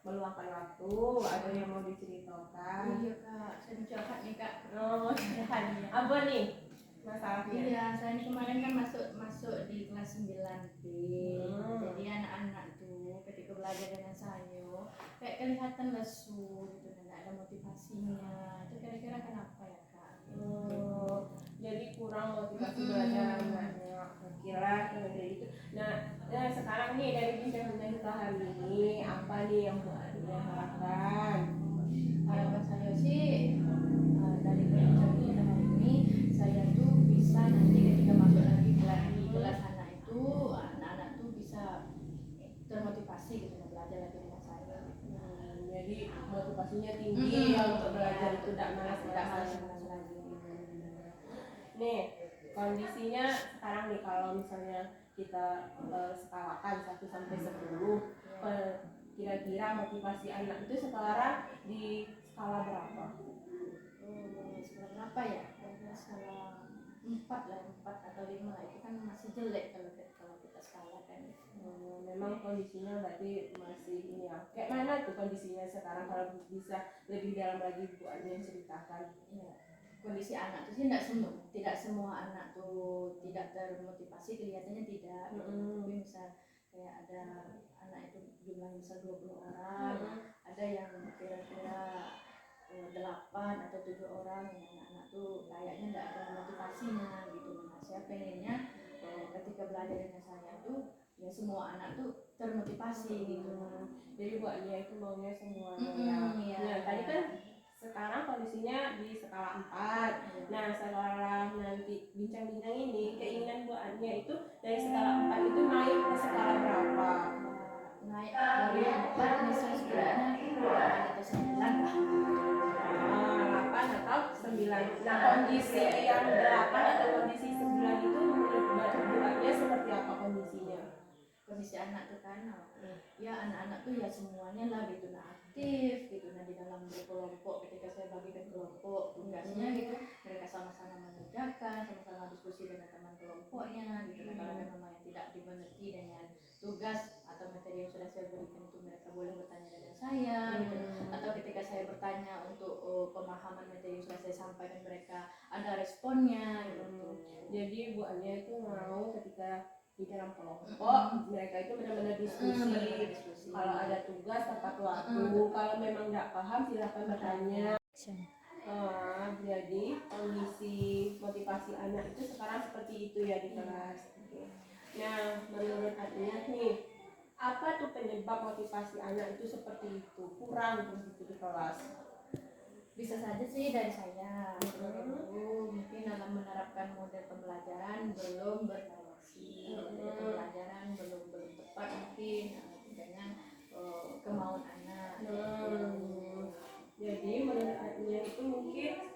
meluangkan waktu, ada yang mau diceritakan? Iya kak, saya curhat nih kak. Oh, curhat. Apa nih masalahnya? Iya, saya ini kemarin kan masuk di kelas 9B. Jadi anak-anak tuh ketika belajar dengan saya kayak kelihatan lesu gitu, nggak ada motivasinya. Itu kira-kira kenapa ya kak? Jadi kurang motivasi belajar anaknya. Kira kayak gitu. Nah, sekarang nih dari bincang-bincang kita hari ini, apa nih yang Bu Adia harapkan? Harapan saya sih dari bincang kita hari ini, saya tuh bisa nanti ketika masuk lagi di kelas anak itu, anak-anak tuh bisa termotivasi gitu belajar lagi dengan saya. Jadi motivasinya tinggi ya untuk belajar itu tidak malas lagi. Nih kondisinya sekarang nih, kalau misalnya kita skalakan 1 sampai 10, kira-kira motivasi anak itu sekarang di skala berapa? Skala berapa ya? Skala 4 lah, 4 atau 5 lah, itu kan masih jelek kalau kita skalakan. Memang kondisinya berarti masih ini ya. Kayak mana tuh kondisinya sekarang, kalau bisa lebih dalam lagi Bu Ania ceritakan? Ya, kondisi anak tuh sih tidak semua anak tuh tidak termotivasi, kelihatannya tidak. Tapi misal kayak ada anak itu jumlahnya misal 20 orang, ada yang kira-kira 8 atau 7 orang yang anak-anak tuh kayaknya nggak ada motivasinya gitu. Nah, saya pengennya ketika belajar dengan saya tuh ya semua anak tuh termotivasi gitu. Jadi Bu Ania itu maunya semuanya ya. Nah, tadi kan sekarang kondisinya di skala 4. Nah, setelah nanti bincang-bincang ini, keinginan Bu Ania itu dari skala 4 itu naik ke skala berapa? Naik dari 4 misalnya sekiranya 8 atau 9 lah. 8 atau 9. Nah, kondisi yang 8 atau kondisi 9 itu menurut Bu Ania seperti apa kondisinya? Kondisi anak tuh kan, ya anak-anak tuh ya semuanya lah gitu, nah aktif gitu, nah di dalam berkelompok, ketika saya bagikan kelompok tugasnya gitu, mereka sama-sama mengerjakan, sama-sama diskusi dengan teman kelompoknya gitu. Nah kalau ada memang yang tidak dimengerti dengan tugas atau materi yang sudah saya berikan itu, mereka boleh bertanya dengan saya gitu. Atau ketika saya bertanya untuk pemahaman materi yang sudah saya sampaikan, mereka ada responnya gitu. Jadi Bu Ania itu mau ketika di dalam kelompok mereka itu benar-benar diskusi. Kalau ada tugas tepat waktu, kalau memang nggak paham silahkan bertanya. Jadi kondisi motivasi anak itu sekarang seperti itu ya di kelas. Nah, menurut Ania nih, apa tuh penyebab motivasi anak itu seperti itu, kurang begitu di kelas? Bisa saja sih dari saya, mungkin dalam menerapkan model pembelajaran belum bervariasi, pembelajaran belum tepat mungkin dengan kemauan anak. Jadi menurut Ania itu mungkin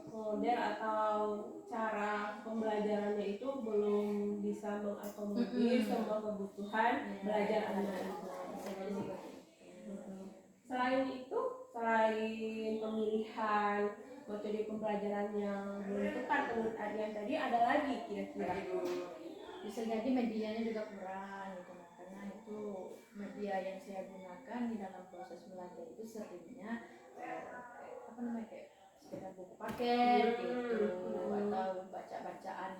model atau cara pembelajarannya itu belum bisa mengakomodir semua kebutuhan belajar anak itu. Selain itu, selain pemilihan metode pembelajaran yang belum tepat menurut Adrian tadi, ada lagi kira-kira? Bisa jadi medianya juga kurang gitu, karena itu media yang saya gunakan di dalam proses belajar itu seringnya kayak sekedar buku paket gitu, atau baca-bacaan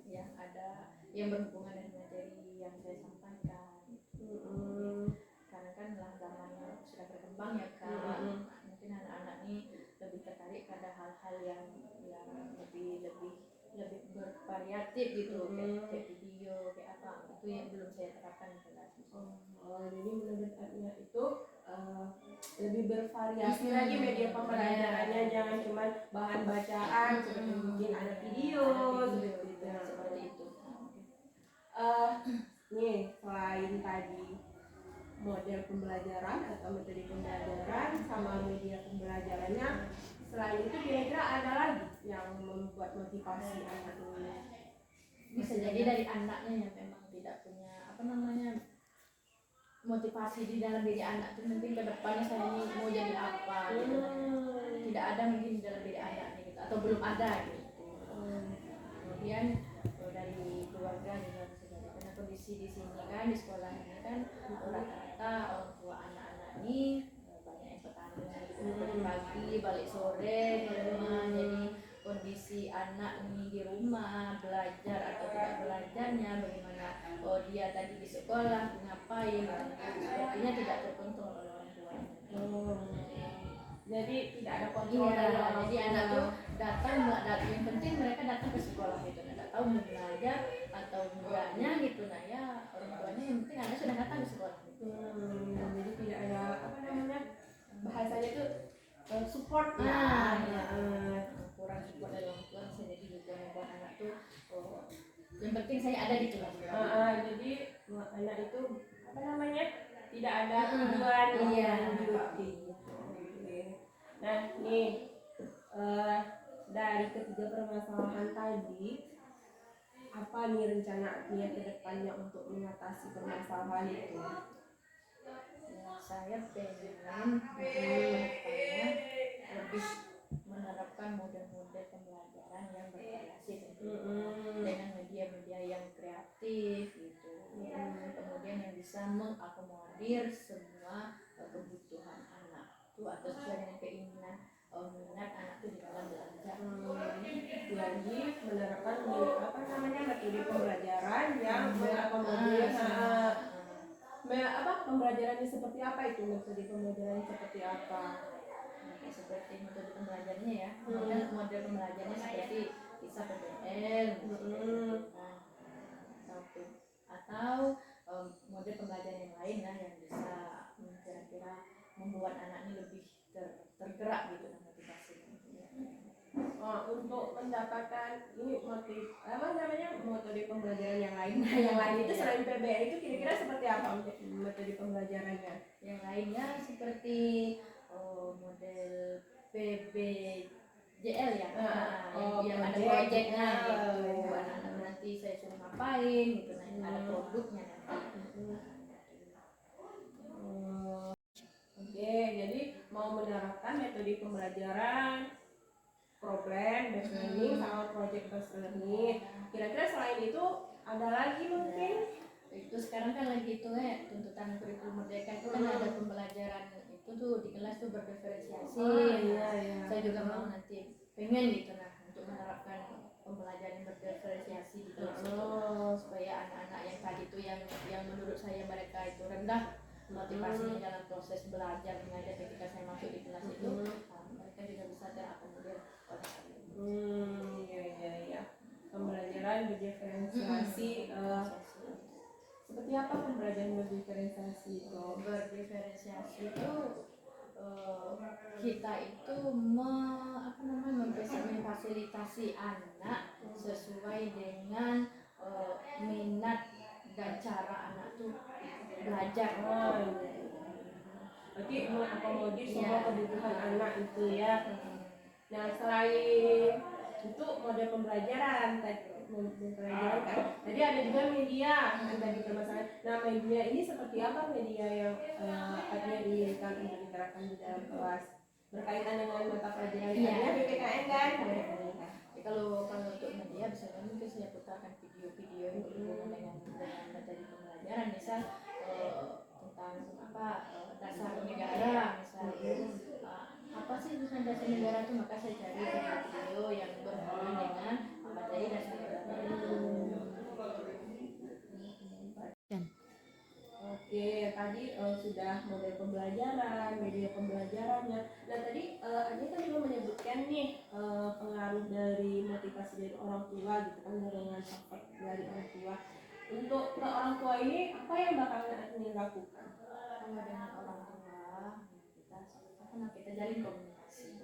yang ada yang berhubungan dengan materi yang saya sampaikan gitu. Karena kan zamannya sudah berkembang ya kak, mungkin anak-anak ini lebih tertarik pada hal-hal yang lebih bervariatif gitu, kayak video, kayak apa, itu yang belum saya terapkan di kelas. Jadi menurut Ania itu lebih bervariasi lagi media pembelajarannya, jangan cuma bahan bacaan, seperti mungkin ada video seperti itu. Nih, selain tadi model pembelajaran atau metode pembelajaran sama media pembelajarannya, selain itu kira-kira ada lagi yang membuat motivasi anak ini? Bisa jadi dari anaknya yang memang tidak punya motivasi di dalam diri anak itu, mungkin ke depannya saya ini mau jadi apa gitu. Tidak ada mungkin di dalam diri anaknya gitu, atau belum ada gitu. Kemudian dari keluarga juga bisa jadi, karena kondisi di sini kan, di sekolah ini kan rata-rata orang tua anak-anak pagi balik sore di rumah. Jadi kondisi anak ini di rumah belajar atau tidak belajarnya bagaimana, oh dia tadi di sekolah ngapain, sepertinya tidak terkontrol oleh orang tuanya. Jadi tidak ada kontrol Iya, dari orang jadi tua. anak tuh datang nggak datang, yang penting mereka datang ke sekolah gitu, nggak tahu mau belajar atau enggaknya gitu. Nah ya orang tuanya yang penting anak sudah datang ke sekolah gitu. Jadi tidak ada apa namanya bahasanya itu support ya. Ya. Kurang support dari orang tua bisa jadi juga membuat anak tuh yang penting saya ada di kelas. Jadi anak itu apa namanya tidak ada tujuan Iya. hidup gitu. Nah nih dari ketiga permasalahan tadi, apa nih rencana Agnia ke depannya untuk mengatasi permasalahan itu? Ya, saya pengen kedepannya lebih menerapkan model-model pembelajaran yang bervariasi dengan media-media yang kreatif gitu, kemudian yang bisa mengakomodir semua kebutuhan anak itu atau sesuai dengan keinginan minat anak itu di dalam belajar. Jadi menerapkan apa namanya metode pembelajaran yang mengakomodir pembelajarannya seperti apa itu, metode pembelajarannya seperti apa? Seperti metode pembelajarannya ya, model pembelajarannya seperti bisa PBL atau model pembelajaran yang lain lah yang bisa kira-kira membuat anak ini lebih tergerak gitu motivasinya. Untuk mendapatkan ini metode pembelajaran yang lain. Yang lain itu selain PBL itu kira-kira seperti apa metode pembelajarannya? Yang lainnya seperti model PBJL ya, yang ada proyeknya gitu, anak-anak nanti saya suruh ngapain gitu, ada produknya nanti. Oke, jadi mau menerapkan metode pembelajaran problem based learning sama project based learning. Kira-kira selain itu ada lagi mungkin? Itu sekarang kan lagi itu tuntutan kurikulum merdeka itu kan ada pembelajaran itu tuh di kelas tuh berdiferensiasi. Iya. Saya juga mau nanti pengen gitu untuk menerapkan pembelajaran berdiferensiasi di kelas itu, supaya anak-anak yang tadi tuh yang menurut saya mereka itu rendah motivasinya dalam proses belajar mengajar ketika saya masuk di kelas itu, mereka juga bisa terakomodir oleh saya. Iya. Pembelajaran berdiferensiasi. Seperti apa pembelajaran berdiferensiasi itu? Berdiferensiasi itu kita itu memfasilitasi anak sesuai dengan minat dan cara anak tuh belajar. Berarti mengakomodir semua kebutuhan anak itu ya. Nah selain itu model pembelajaran kan. Jadi ada juga media yang tadi permasalahan. Nah media ini seperti apa media yang Agnia inginkan untuk diterapkan di dalam kelas berkaitan dengan mata pelajaran PPKN kan? Kalau untuk media bisa mungkin saya putarkan video-video yang berhubungan dengan materi pembelajaran, misal tentang dasar negara, misalnya apa sih tentang dasar negara itu, maka saya cari video yang berhubungan dengan materi dasar negara. Oke, tadi sudah model pembelajaran, media pembelajarannya. Nah tadi Adi kan juga menyebutkan nih pengaruh dari motivasi dari orang tua gitu kan, dorongan support dari orang tua. Untuk ke orang tua ini apa yang bakal Adi lakukan? Kalau dengan orang tua kita jalin komunikasi.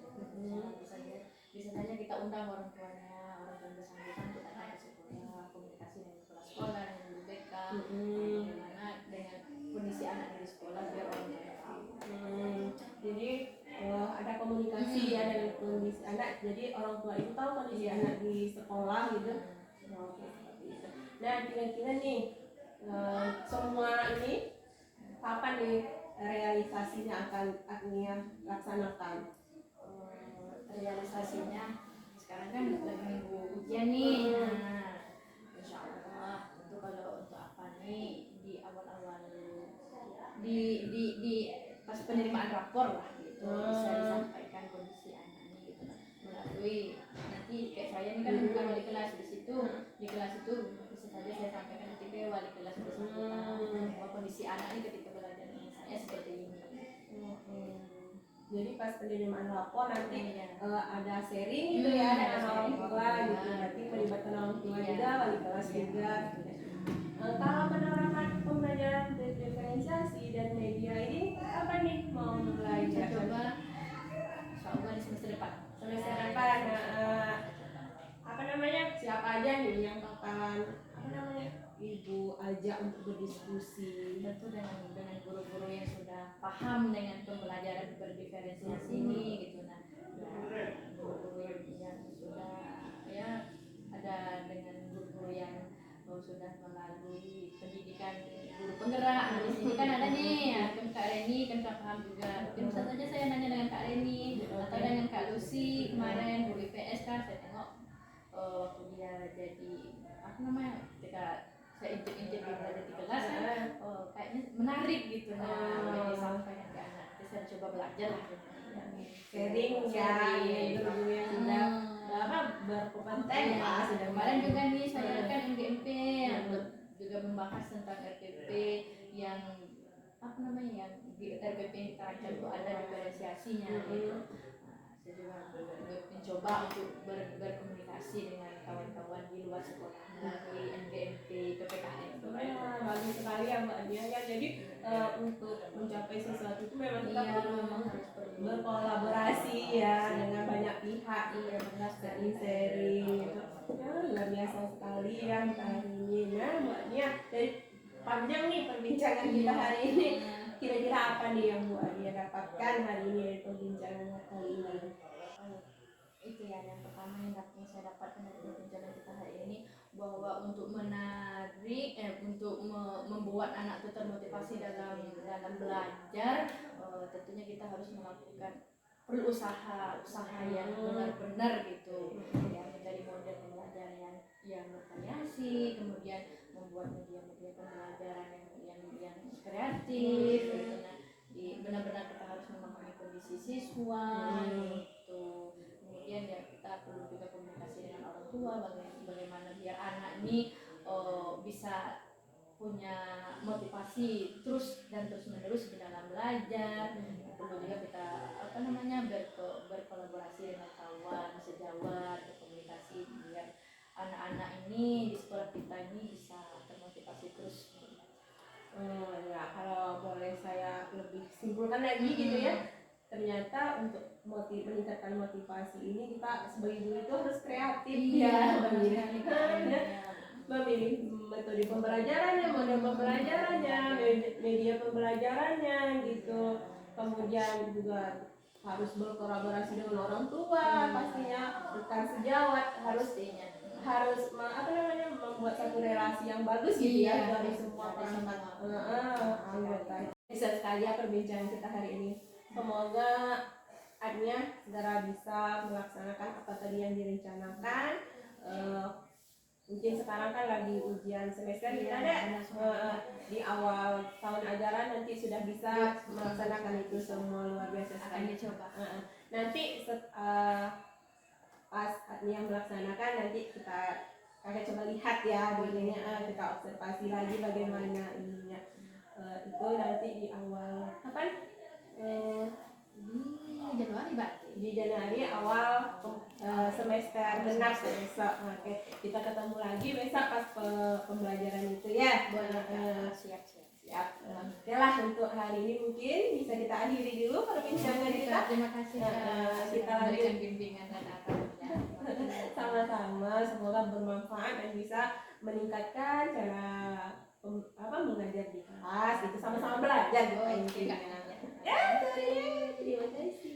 Bisa saja kita undang orang tuanya, orang tua bersangkutan untuk datang ke sekolah, komunikasi dengan kepala sekolah, dengan guru BK, bagaimana dengan kondisi anak di sekolah biar orang tua tahu. Jadi ada komunikasi ya dengan kondisi anak, jadi orang tua itu tahu kondisi anak di sekolah gitu. Nah kira-kira nih semua ini kapan nih realisasinya akan Agnia laksanakan? Realisasinya sekarang kan lagi minggu ujian nih. Insya Allah itu kalau untuk apa nih di awal-awal di pas penerimaan rapor lah gitu. gitu, bisa disampaikan kondisi anak ini gitu melalui nanti kayak saya ini kan bukan wali kelas di situ, di kelas itu bisa saja saya sampaikan ketika wali kelas bersangkutan bahwa kondisi anak ini ketika belajar dengan saya seperti ini. Jadi pas penerimaan lapor nanti Iya. ada sharing gitu ya dengan ada orang sharing. tua gitu, berarti melibatkan orang tua Iya. juga, wali kelas juga. Kalau penerapan pembelajaran diferensiasi dan media ini apa nih mau mulai? Saya coba insya Allah di semester depan. Semester depan. Apa namanya, siapa aja nih yang bakalan apa namanya ibu ajak untuk berdiskusi? Tentu dengan guru-guru yang sudah paham dengan pembelajaran berdiferensiasi ini gitu. Nah guru-guru yang sudah ya ada dengan guru-guru yang sudah melalui pendidikan guru penggerak. Nah, di sini kan ada nih ya, Kak Reni kan sudah paham juga. Mungkin bisa saja saya nanya dengan Kak Reni atau dengan Kak Lucy kemarin guru IPS kan saya tengok waktu dia jadi apa namanya ketika saya intip belajar di kelas kan, kayaknya menarik gitu nah disampaikan ke anak. Jadi saya coba belajar lah Sharing ya, guru yang sudah apa berkompeten lah. Sudah kemarin juga nih saya kan MGMP yang juga membahas tentang RPP yang apa namanya yang di RPP yang terancam itu ada diferensiasinya gitu. Saya juga mencoba untuk berkomunikasi dengan kawan-kawan di luar sekolah melalui MGMP PPKN. Bagus sekali ya Mbak Dia kan. Jadi untuk mencapai sesuatu itu memang kita perlu berkolaborasi ya dengan banyak pihak, sharing gitu. Ya luar biasa sekali ya kita hari ini. Nah Mbak Dia, dari panjang nih perbincangan kita hari ini. Kira-kira apa nih yang Bu Adia dapatkan hari ini dari perbincangan kali ini? Itu ya yang pertama yang saya dapatkan dari perbincangan kita hari ini, bahwa untuk menarik untuk membuat anak itu termotivasi dalam belajar, tentunya kita harus melakukan perlu usaha yang benar-benar gitu ya, menjadi model pembelajaran yang bervariasi, kemudian membuat media-media pembelajaran yang kreatif gitu. Nah, benar-benar kita harus memahami kondisi siswa gitu. Kemudian ya kita perlu juga komunikasi dengan orang tua bagaimana biar anak ini bisa punya motivasi terus menerus di dalam belajar. Perlu juga kita apa namanya berkolaborasi dengan kawan sejawat, berkomunikasi biar anak-anak ini di sekolah kita ini bisa termotivasi terus. Ya kalau boleh saya lebih simpulkan lagi gitu ya, ternyata untuk meningkatkan motivasi ini kita sebagai guru itu harus kreatif memilih metode pembelajarannya, model pembelajarannya, media pembelajarannya gitu. Kemudian juga harus berkolaborasi dengan orang tua, pastinya bukan sejawat, harus apa namanya membuat satu relasi yang bagus gitu ya dari semua perangkat anggota. Bisa sekali ya perbincangan kita hari ini. Semoga Adnya segera bisa melaksanakan apa tadi yang direncanakan. Mungkin sekarang kan lagi ujian semester kita ada di awal tahun ajaran nanti sudah bisa melaksanakan itu semua, luar biasa sekali. Dicoba. Nanti pas Adnya melaksanakan nanti kita akan coba lihat ya begini, kita observasi lagi bagaimana ininya. Itu nanti di awal kapan? Di Januari berarti. Di Januari awal semester genap besok. Oke, kita ketemu lagi besok pas pembelajaran itu ya. Siap. Oke lah, untuk hari ini mungkin bisa kita akhiri dulu perbincangan kita. Terima kasih Kita memberikan bimbingan dan arahannya. Sama-sama, semoga bermanfaat dan bisa meningkatkan cara mengajar di kelas. Itu sama-sama belajar gitu intinya. Ya, terima kasih.